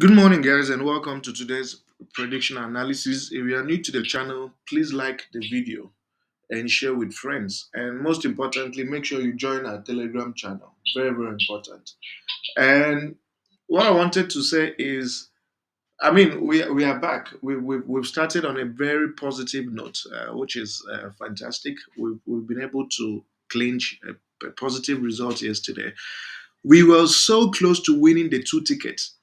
Good morning, guys, and welcome to today's prediction analysis. If you are new to the channel, please like the video and share with friends. And most importantly, make sure you join our Telegram channel. Very, very important. And what I wanted to say is, we are back. We've started on a very positive note, which is fantastic. We've been able to clinch a positive result yesterday. We were so close to winning the two tickets,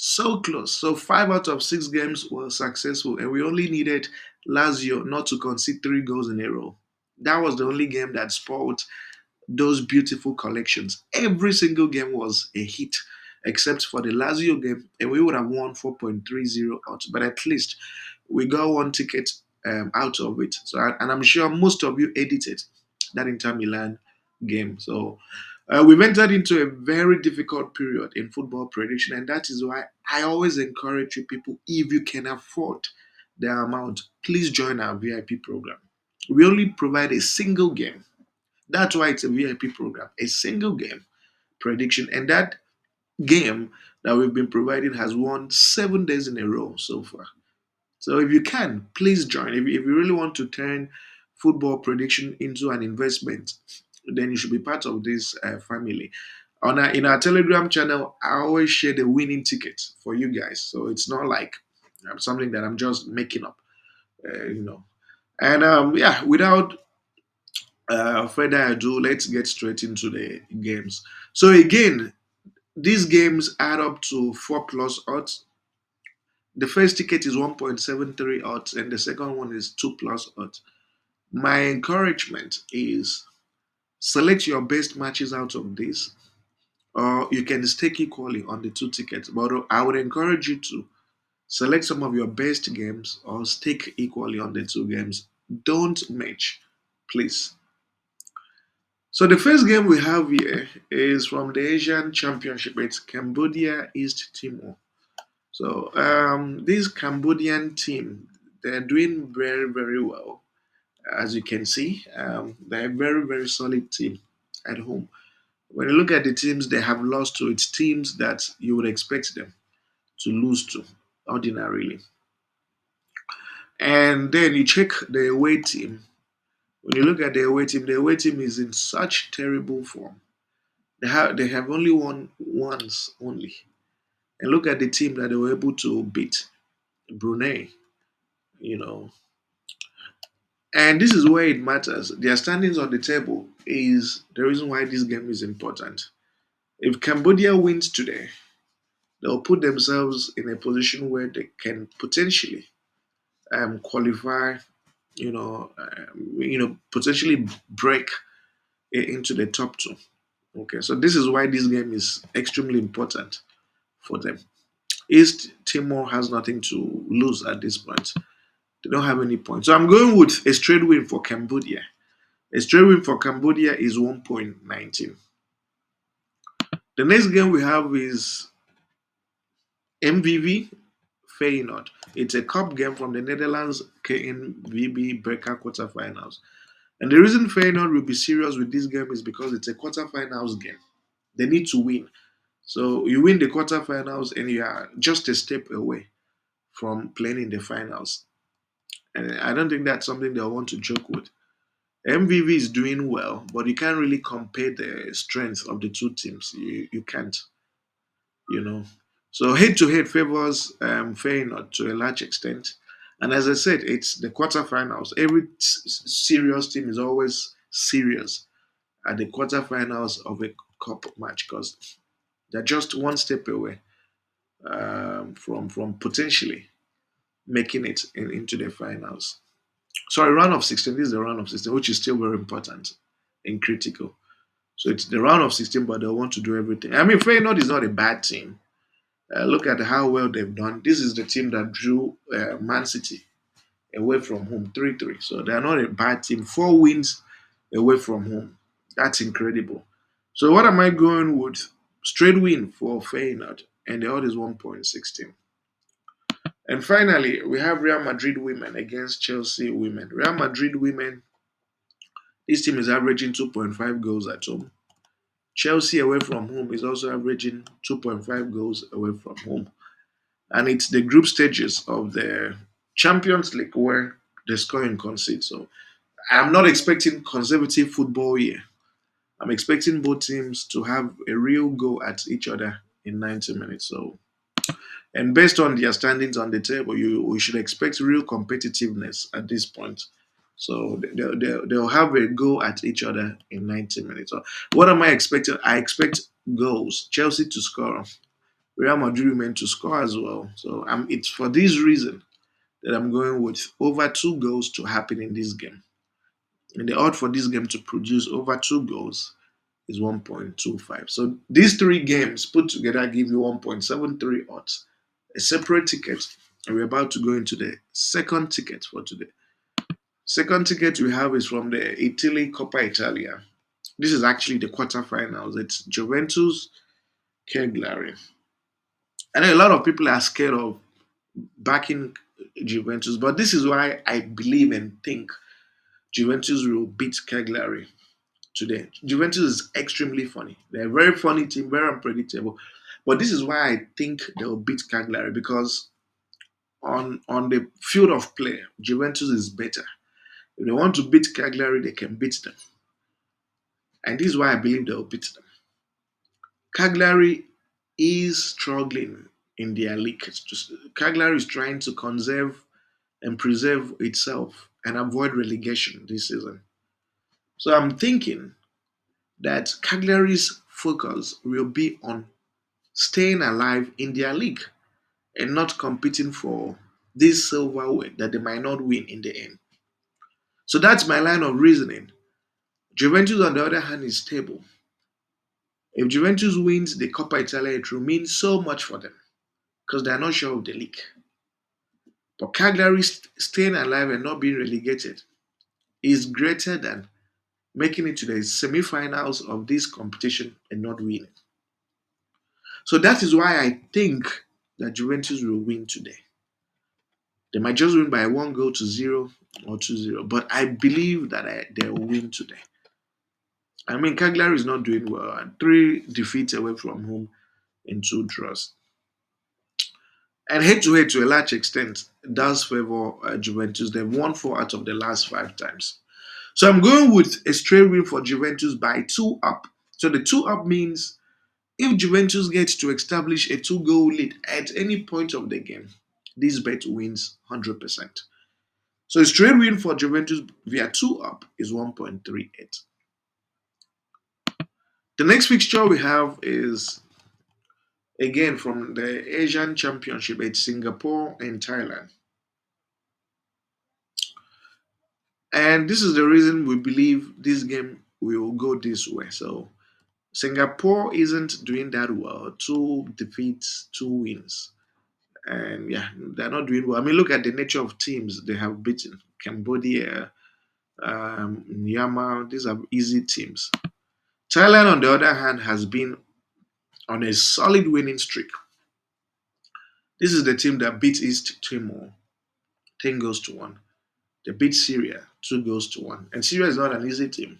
so close. So 5 out of 6 games were successful, and we only needed Lazio not to concede 3 goals in a row. That was the only game that spoiled those beautiful collections. Every single game was a hit, except for the Lazio game, and we would have won 4.30 out. But at least we got one ticket out of it. And I'm sure most of you edited that Inter Milan game. So we've entered into a very difficult period in football prediction, and that is why I always encourage you people, if you can afford the amount, please join our VIP program. We only provide a single game. That's why it's a VIP program, a single game prediction. And that game that we've been providing has won 7 days in a row so far. So if you can, please join. If you really want to turn football prediction into an investment, then you should be part of this family. In our Telegram channel, I always share the winning ticket for you guys. So it's not like something that I'm just making up, you know. And yeah, without further ado, let's get straight into the games. So again, these games add up to 4 plus odds. The first ticket is 1.73 odds, and the second one is 2 plus odds. My encouragement is select your best matches out of this, or you can stake equally on the two tickets. But I would encourage you to select some of your best games or stake equally on the two games. Don't match, please. So the first game we have here is from the Asian Championship. It's Cambodia East Timor. So this Cambodian team, they're doing very, very well. As you can see, they're a very, very solid team at home. When you look at the teams they have lost to, it's teams that you would expect them to lose to ordinarily. And then you check the away team. When you look at the away team is in such terrible form. They have only won once only. And look at the team that they were able to beat, Brunei. You know, and this is where it matters. Their standings on the table is the reason why this game is important. If Cambodia wins today, they'll put themselves in a position where they can potentially qualify. Potentially break into the top two. Okay, so this is why this game is extremely important for them. East Timor has nothing to lose at this point. They don't have any points. So I'm going with a straight win for Cambodia. A straight win for Cambodia is 1.19. The next game we have is MVV Feyenoord. It's a cup game from the Netherlands KNVB Beker quarterfinals. And the reason Feyenoord will be serious with this game is because it's a quarterfinals game. They need to win. So you win the quarterfinals and you are just a step away from playing in the finals. And I don't think that's something they'll want to joke with. MVV is doing well, but you can't really compare the strength of the two teams. You can't, you know. So head to head favors Feyenoord to a large extent. And as I said, it's the quarterfinals. Every serious team is always serious at the quarterfinals of a cup match because they're just one step away from potentially making it into the finals. Sorry, round of 16. This is the round of 16, which is still very important and critical. So it's the round of 16, but they want to do everything. I mean, Feyenoord is not a bad team. Look at how well they've done. This is the team that drew Man City away from home 3-3. So they're not a bad team. 4 wins away from home. That's incredible. So what am I going with? Straight win for Feyenoord, and the odd is 1.16. And finally, we have Real Madrid women against Chelsea women. Real Madrid women, this team is averaging 2.5 goals at home. Chelsea away from home is also averaging 2.5 goals away from home. and it's the group stages of the Champions League where the scoring concedes. So I'm not expecting conservative football here. I'm expecting both teams to have a real go at each other in 90 minutes. So, and based on their standings on the table, we should expect real competitiveness at this point. So they'll have a go at each other in 90 minutes. So what am I expecting? I expect goals. Chelsea to score. Real Madrid meant to score as well. So it's for this reason that I'm going with over 2 goals to happen in this game. And the odd for this game to produce over 2 goals is 1.25. So these 3 games put together give you 1.73 odds. A separate ticket. And we're about to go into the second ticket for today. Second ticket we have is from the Italy Coppa Italia. This is actually the quarterfinals. It's Juventus Cagliari. I know a lot of people are scared of backing Juventus, but this is why I believe and think Juventus will beat Cagliari today. Juventus is extremely funny. They're a very funny team, very unpredictable. But this is why I think they'll beat Cagliari because on the field of play, Juventus is better. If they want to beat Cagliari, they can beat them. And this is why I believe they'll beat them. Cagliari is struggling in their league. Cagliari is trying to conserve and preserve itself and avoid relegation this season. So I'm thinking that Cagliari's focus will be on staying alive in their league and not competing for this silverware that they might not win in the end. So that's my line of reasoning. Juventus, on the other hand, is stable. If Juventus wins the Coppa Italia, it will mean so much for them because they are not sure of the league. But Cagliari staying alive and not being relegated is greater than making it to the semi-finals of this competition and not winning. So that is why I think that Juventus will win today. They might just win by 1 goal to 0 or 2-0, but I believe that they'll win today. I mean, Cagliari is not doing well. 3 defeats away from home and 2 draws. And head to head, to a large extent, does favor Juventus. They've won 4 out of the last 5 times. So I'm going with a straight win for Juventus by 2 up. So the 2 up means if Juventus gets to establish a 2 goal lead at any point of the game, this bet wins 100%. So a straight win for Juventus via 2 up is 1.38. The next fixture we have is again from the Asian Championship. It's Singapore and Thailand. And this is the reason we believe this game will go this way. So Singapore isn't doing that well. 2 defeats, 2 wins. And yeah, they're not doing well. I mean, look at the nature of teams they have beaten. Cambodia, Myanmar, these are easy teams. Thailand, on the other hand, has been on a solid winning streak. This is the team that beat East Timor 10 goals to 1. They beat Syria 2 goals to 1. And Syria is not an easy team.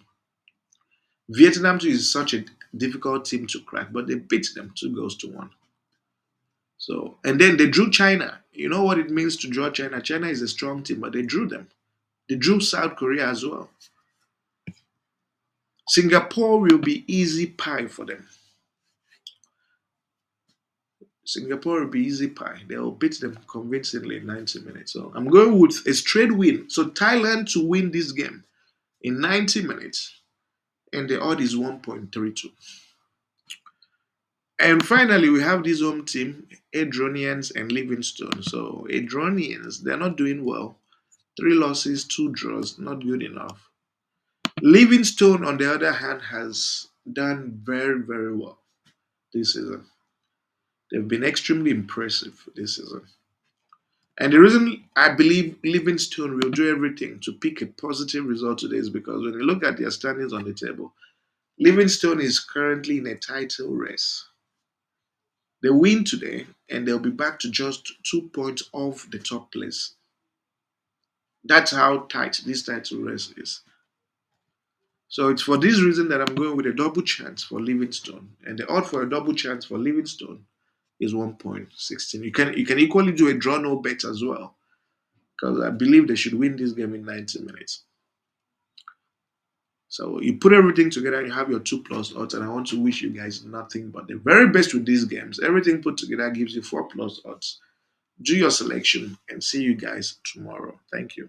Vietnam too is such a difficult team to crack, but they beat them 2 goals to 1. So, and then they drew China. You know what it means to draw China? China is a strong team, but they drew them. They drew South Korea as well. Singapore will be easy pie for them. Singapore will be easy pie. They'll beat them convincingly in 90 minutes. So I'm going with a straight win. So Thailand to win this game in 90 minutes, and the odd is 1.32. And finally, we have this home team, Airdrieonians and Livingston. So Airdrieonians, they're not doing well. 3 losses, 2 draws, not good enough. Livingston, on the other hand, has done very, very well this season. They've been extremely impressive this season. And the reason I believe Livingston will do everything to pick a positive result today is because when you look at their standings on the table, Livingston is currently in a title race. They win today and they'll be back to just 2 points off the top place. That's how tight this title race is. So it's for this reason that I'm going with a double chance for Livingstone. And the odd for a double chance for Livingstone is 1.16. You can equally do a draw no bet as well, because I believe they should win this game in 90 minutes. So you put everything together, you have your 2+ odds, and I want to wish you guys nothing but the very best with these games. Everything put together gives you 4+ odds. Do your selection and see you guys tomorrow. Thank you.